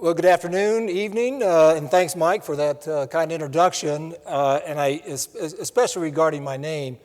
Well, good afternoon, evening, and thanks, Mike, for that kind introduction. Especially regarding my name,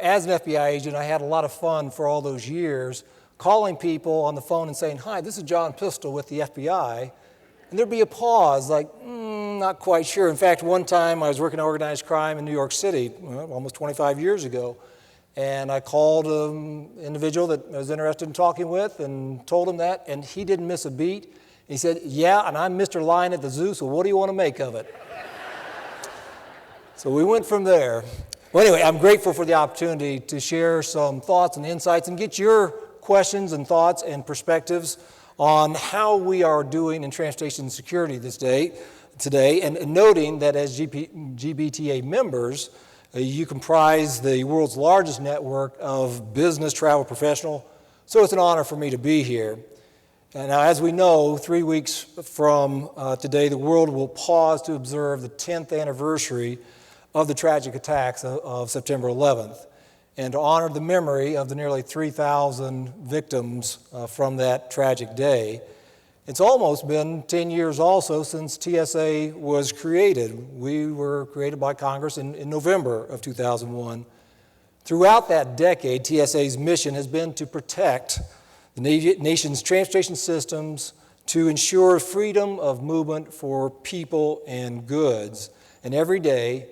as an FBI agent, I had a lot of fun for all those years calling people on the phone and saying, "Hi, this is John Pistole with the FBI," and there'd be a pause, like, not quite sure. In fact, one time I was working on organized crime in New York City, almost 25 years ago, and I called an individual that I was interested in talking with and told him that, and he didn't miss a beat. He said, "Yeah, and I'm Mr. Lion at the zoo, so what do you want to make of it?" So we went from there. Well, anyway, I'm grateful for the opportunity to share some thoughts and insights and get your questions and thoughts and perspectives on how we are doing in transportation security today, and noting that as GBTA members, you comprise the world's largest network of business travel professionals, so it's an honor for me to be here. And now, as we know, 3 weeks from today, the world will pause to observe the 10th anniversary of the tragic attacks of September 11th, and to honor the memory of the nearly 3,000 victims from that tragic day. It's almost been 10 years also since TSA was created. We were created by Congress in November of 2001. Throughout that decade, TSA's mission has been to protect the nation's transportation systems, to ensure freedom of movement for people and goods. And every day,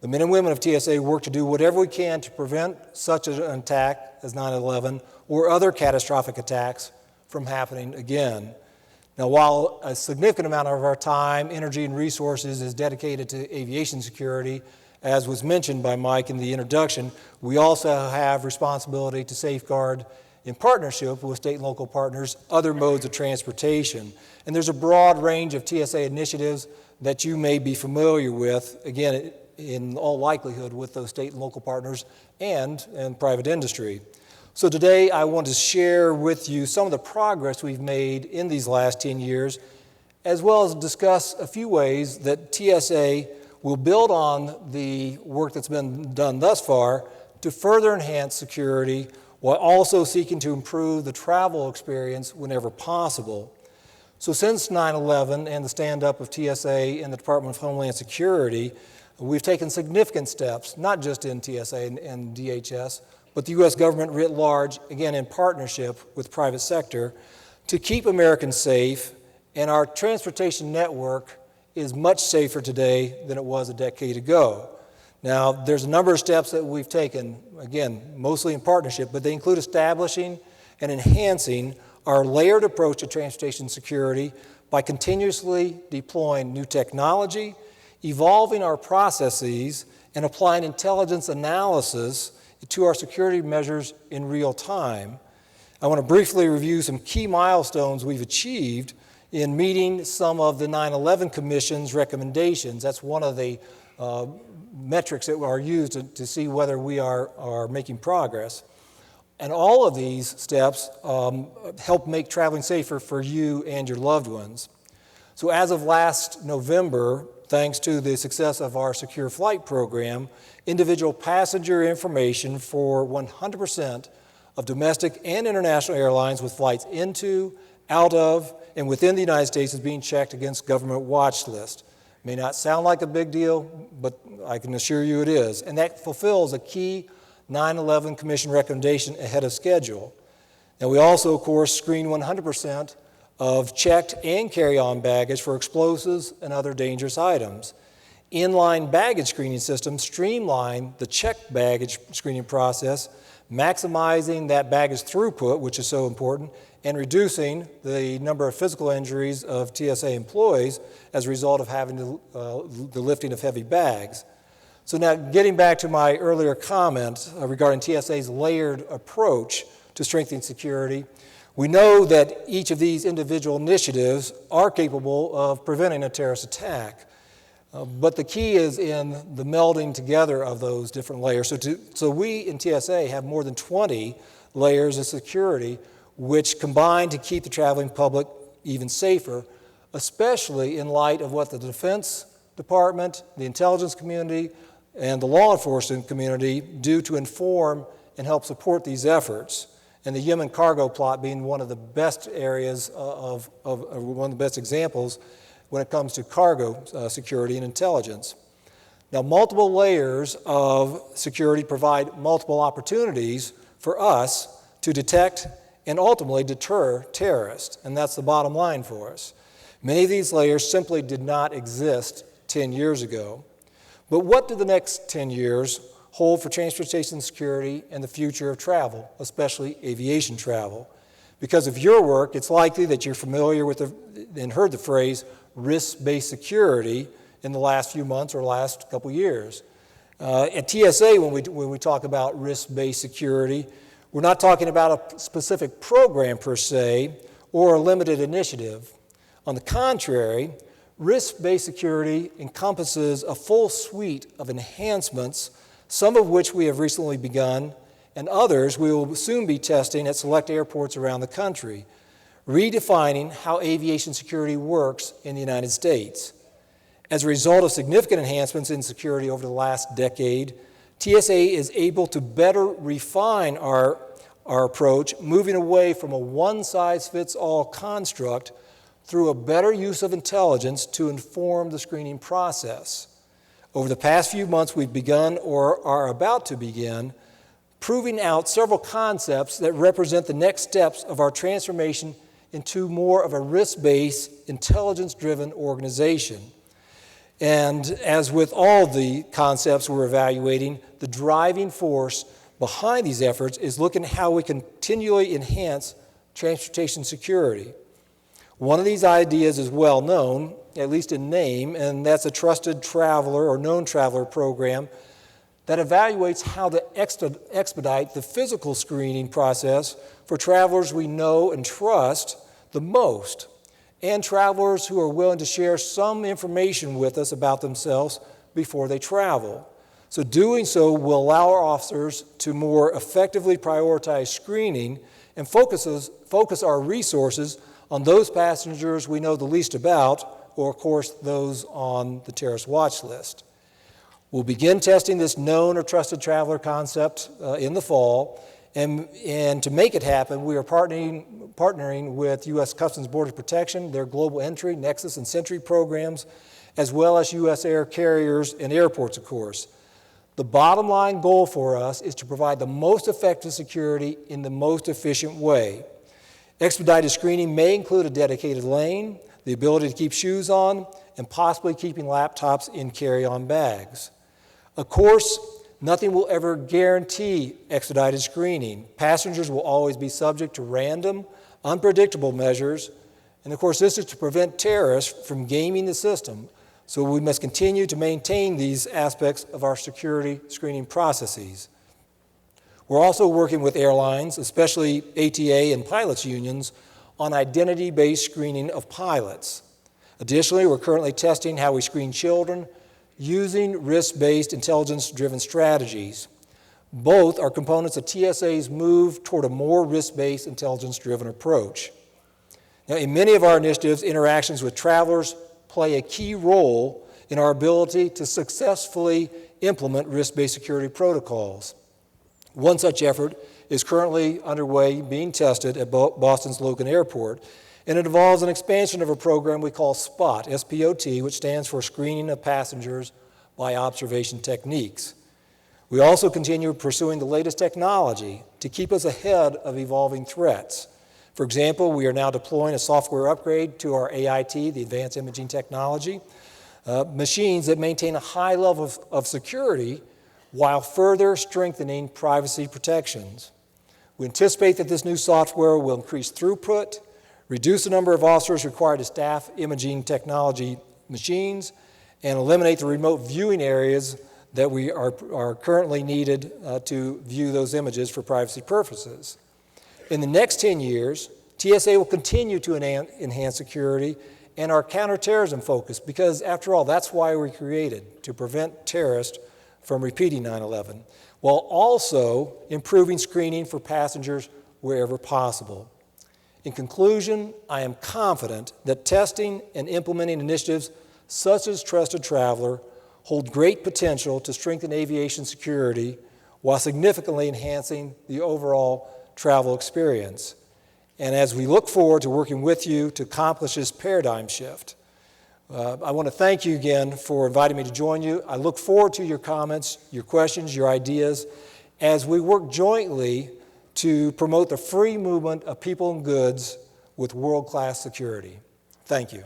the men and women of TSA work to do whatever we can to prevent such an attack as 9/11 or other catastrophic attacks from happening again. Now, while a significant amount of our time, energy, and resources is dedicated to aviation security, as was mentioned by Mike in the introduction, we also have responsibility to safeguard, in partnership with state and local partners, other modes of transportation. And there's a broad range of TSA initiatives that you may be familiar with, again, in all likelihood with those state and local partners and private industry. So today I want to share with you some of the progress we've made in these last 10 years, as well as discuss a few ways that TSA will build on the work that's been done thus far to further enhance security while also seeking to improve the travel experience whenever possible. So since 9/11 and the stand-up of TSA and the Department of Homeland Security, we've taken significant steps, not just in TSA and DHS, but the U.S. government writ large, again in partnership with private sector, to keep Americans safe, and our transportation network is much safer today than it was a decade ago. Now, there's a number of steps that we've taken, again, mostly in partnership, but they include establishing and enhancing our layered approach to transportation security by continuously deploying new technology, evolving our processes, and applying intelligence analysis to our security measures in real time. I want to briefly review some key milestones we've achieved in meeting some of the 9/11 Commission's recommendations. That's one of the metrics that are used to see whether we are making progress. And all of these steps help make traveling safer for you and your loved ones. So as of last November, thanks to the success of our secure flight program, individual passenger information for 100% of domestic and international airlines with flights into, out of, and within the United States is being checked against government watch list. May not sound like a big deal, but I can assure you it is. And that fulfills a key 9/11 Commission recommendation ahead of schedule. Now, we also, of course, screen 100% of checked and carry-on baggage for explosives and other dangerous items. Inline baggage screening systems streamline the checked baggage screening process, maximizing that baggage throughput, which is so important, and reducing the number of physical injuries of TSA employees as a result of having the lifting of heavy bags. So now, getting back to my earlier comment regarding TSA's layered approach to strengthening security, we know that each of these individual initiatives are capable of preventing a terrorist attack. But the key is in the melding together of those different layers. So we in TSA have more than 20 layers of security which combine to keep the traveling public even safer, especially in light of what the Defense Department, the intelligence community, and the law enforcement community do to inform and help support these efforts. and the Yemen cargo plot being one of the best areas of one of the best examples when it comes to cargo security and intelligence. Now, multiple layers of security provide multiple opportunities for us to detect and ultimately deter terrorists, and that's the bottom line for us. Many of these layers simply did not exist 10 years ago. But what do the next 10 years hold for transportation security and the future of travel, especially aviation travel? Because of your work, it's likely that you're familiar with and heard the phrase risk-based security in the last few months or last couple years. At TSA, when we talk about risk-based security, we're not talking about a specific program per se or a limited initiative. On the contrary, risk-based security encompasses a full suite of enhancements, some of which we have recently begun, and others we will soon be testing at select airports around the country, redefining how aviation security works in the United States. As a result of significant enhancements in security over the last decade, TSA is able to better refine our approach, moving away from a one-size-fits-all construct through a better use of intelligence to inform the screening process. Over the past few months, we've begun or are about to begin proving out several concepts that represent the next steps of our transformation into more of a risk-based, intelligence-driven organization. And as with all the concepts we're evaluating, the driving force behind these efforts is looking at how we continually enhance transportation security. One of these ideas is well known, at least in name, and that's a trusted traveler or known traveler program that evaluates how to expedite the physical screening process for travelers we know and trust the most, and travelers who are willing to share some information with us about themselves before they travel. So doing so will allow our officers to more effectively prioritize screening and focus our resources on those passengers we know the least about, or of course those on the terrorist watch list. We'll begin testing this known or trusted traveler concept in the fall, and to make it happen, we are partnering with U.S. Customs Border Protection, their Global Entry, Nexus, and Sentry programs, as well as U.S. air carriers and airports, of course. The bottom line goal for us is to provide the most effective security in the most efficient way. Expedited screening may include a dedicated lane, the ability to keep shoes on, and possibly keeping laptops in carry-on bags. Of course, nothing will ever guarantee expedited screening. Passengers will always be subject to random, unpredictable measures, and of course this is to prevent terrorists from gaming the system, so we must continue to maintain these aspects of our security screening processes. We're also working with airlines, especially ATA and pilots unions, on identity-based screening of pilots. Additionally, we're currently testing how we screen children using risk-based, intelligence-driven strategies. Both are components of TSA's move toward a more risk-based, intelligence-driven approach. Now, in many of our initiatives, interactions with travelers play a key role in our ability to successfully implement risk-based security protocols. One such effort is currently underway, being tested at Boston's Logan Airport, and it involves an expansion of a program we call SPOT, S-P-O-T, which stands for Screening of Passengers by Observation Techniques. We also continue pursuing the latest technology to keep us ahead of evolving threats. For example, we are now deploying a software upgrade to our AIT, the Advanced Imaging Technology, machines that maintain a high level of security while further strengthening privacy protections. We anticipate that this new software will increase throughput, reduce the number of officers required to staff imaging technology machines, and eliminate the remote viewing areas that we are currently needed to view those images for privacy purposes. In the next 10 years, TSA will continue to enhance security and our counterterrorism focus, because after all, that's why we created, to prevent terrorists from repeating 9/11, while also improving screening for passengers wherever possible. In conclusion, I am confident that testing and implementing initiatives such as Trusted Traveler hold great potential to strengthen aviation security while significantly enhancing the overall travel experience. And as we look forward to working with you to accomplish this paradigm shift, I want to thank you again for inviting me to join you. I look forward to your comments, your questions, your ideas, as we work jointly to promote the free movement of people and goods with world-class security. Thank you.